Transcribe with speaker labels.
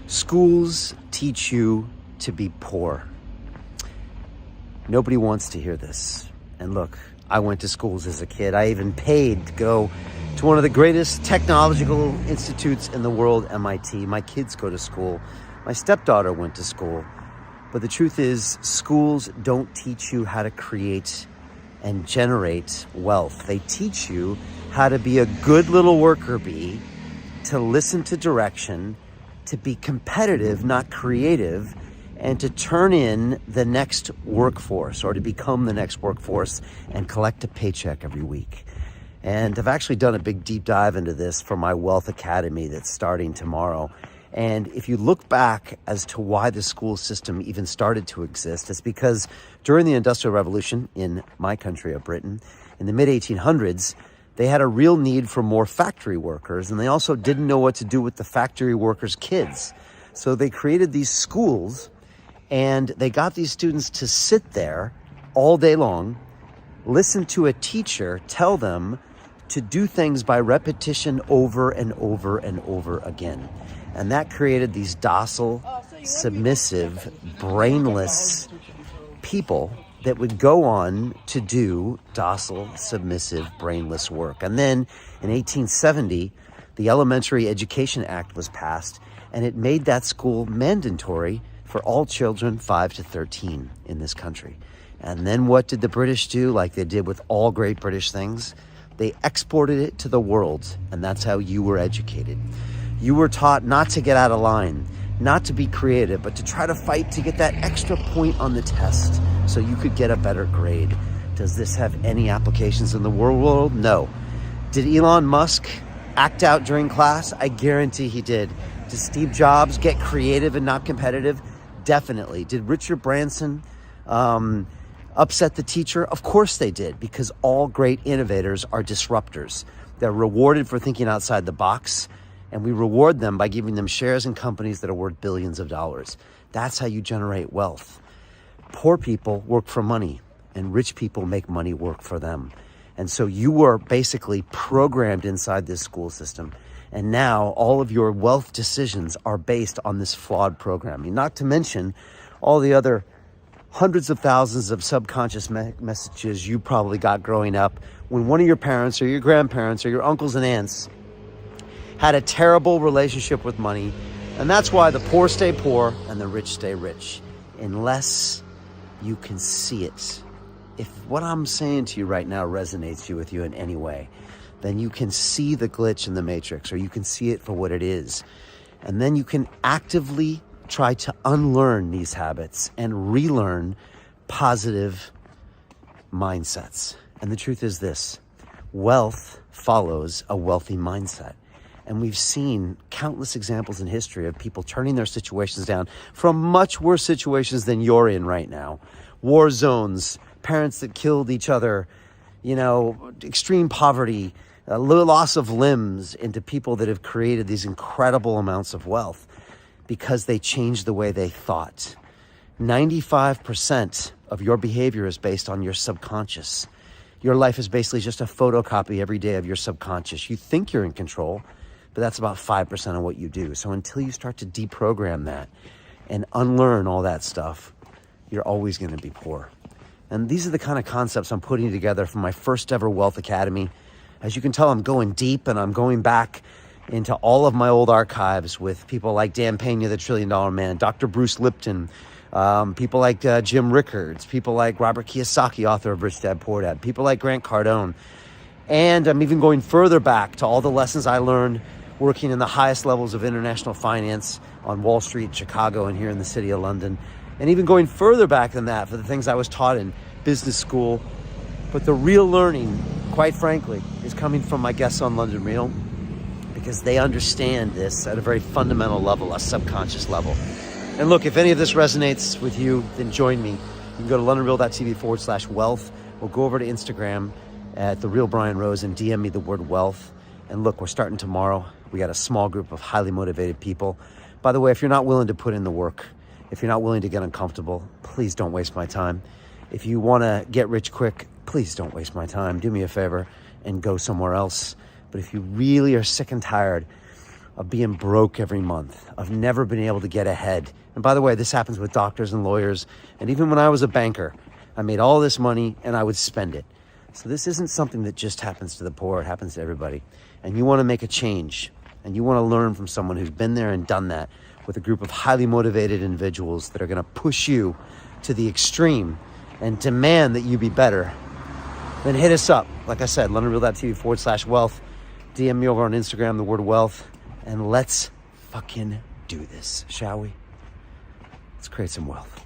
Speaker 1: Schools teach you to be poor. Nobody wants to hear this. And look, I went to schools as a kid. I even paid to go to one of the greatest technological institutes in the world, MIT. My kids go to school. My stepdaughter went to school. But the truth is, schools don't teach you how to create and generate wealth. They teach you how to be a good little worker bee, to listen to direction, to be competitive, not creative, and to turn in the next workforce or to become the next workforce and collect a paycheck every week. And I've actually done a big deep dive into this for my Wealth Academy that's starting tomorrow. And if you look back as to why the school system even started to exist, it's because during the Industrial Revolution in my country of Britain, in the mid-1800s, they had a real need for more factory workers, and they also didn't know what to do with the factory workers' kids. So they created these schools, and they got these students to sit there all day long, listen to a teacher tell them to do things by repetition over and over and over again. And that created these docile, submissive, brainless people that would go on to do docile, submissive, brainless work. And then in 1870, the Elementary Education Act was passed, and it made that school mandatory for all children 5 to 13 in this country. And then what did the British do, like they did with all great British things? They exported it to the world, and that's how you were educated. You were taught not to get out of line, not to be creative, but to try to fight to get that extra point on the test so you could get a better grade. Does this have any applications in the world? No. Did Elon Musk act out during class? I guarantee he did. Did Steve Jobs get creative and not competitive? Definitely. Did Richard Branson upset the teacher? Of course they did, because all great innovators are disruptors. They're rewarded for thinking outside the box, and we reward them by giving them shares in companies that are worth billions of dollars. That's how you generate wealth. Poor people work for money, and rich people make money work for them. And so you were basically programmed inside this school system. And now all of your wealth decisions are based on this flawed programming, not to mention all the other hundreds of thousands of subconscious messages you probably got growing up when one of your parents or your grandparents or your uncles and aunts had a terrible relationship with money. And that's why the poor stay poor and the rich stay rich, unless you can see it. If what I'm saying to you right now resonates with you in any way, then you can see the glitch in the matrix, or you can see it for what it is. And then you can actively try to unlearn these habits and relearn positive mindsets. And the truth is this: wealth follows a wealthy mindset. And we've seen countless examples in history of people turning their situations down from much worse situations than you're in right now. War zones, parents that killed each other, extreme poverty, loss of limbs, into people that have created these incredible amounts of wealth because they changed the way they thought. 95% of your behavior is based on your subconscious. Your life is basically just a photocopy every day of your subconscious. You think you're in control, but that's about 5% of what you do. So until you start to deprogram that and unlearn all that stuff, you're always going to be poor. And these are the kind of concepts I'm putting together for my first ever Wealth Academy. As you can tell, I'm going deep, and I'm going back into all of my old archives with people like Dan Pena, the $1 Trillion Man, Dr. Bruce Lipton, people like Jim Rickards, people like Robert Kiyosaki, author of Rich Dad, Poor Dad, people like Grant Cardone. And I'm even going further back to all the lessons I learned working in the highest levels of international finance on Wall Street, Chicago, and here in the city of London. And even going further back than that for the things I was taught in business school. But the real learning, quite frankly, is coming from my guests on London Real, because they understand this at a very fundamental level, a subconscious level. And look, if any of this resonates with you, then join me. You can go to londonreal.tv/wealth, or go over to Instagram at The Real Brian Rose and DM me the word wealth. And look, we're starting tomorrow. We got a small group of highly motivated people. By the way, if you're not willing to put in the work, if you're not willing to get uncomfortable, please don't waste my time. If you want to get rich quick, please don't waste my time. Do me a favor and go somewhere else. But if you really are sick and tired of being broke every month, of never being able to get ahead. And by the way, this happens with doctors and lawyers. And even when I was a banker, I made all this money and I would spend it. So this isn't something that just happens to the poor. It happens to everybody. And you want to make a change, and you want to learn from someone who's been there and done that, with a group of highly motivated individuals that are going to push you to the extreme and demand that you be better, then hit us up. Like I said, LondonReal.tv/wealth. DM me over on Instagram, the word wealth, and let's fucking do this, shall we? Let's create some wealth.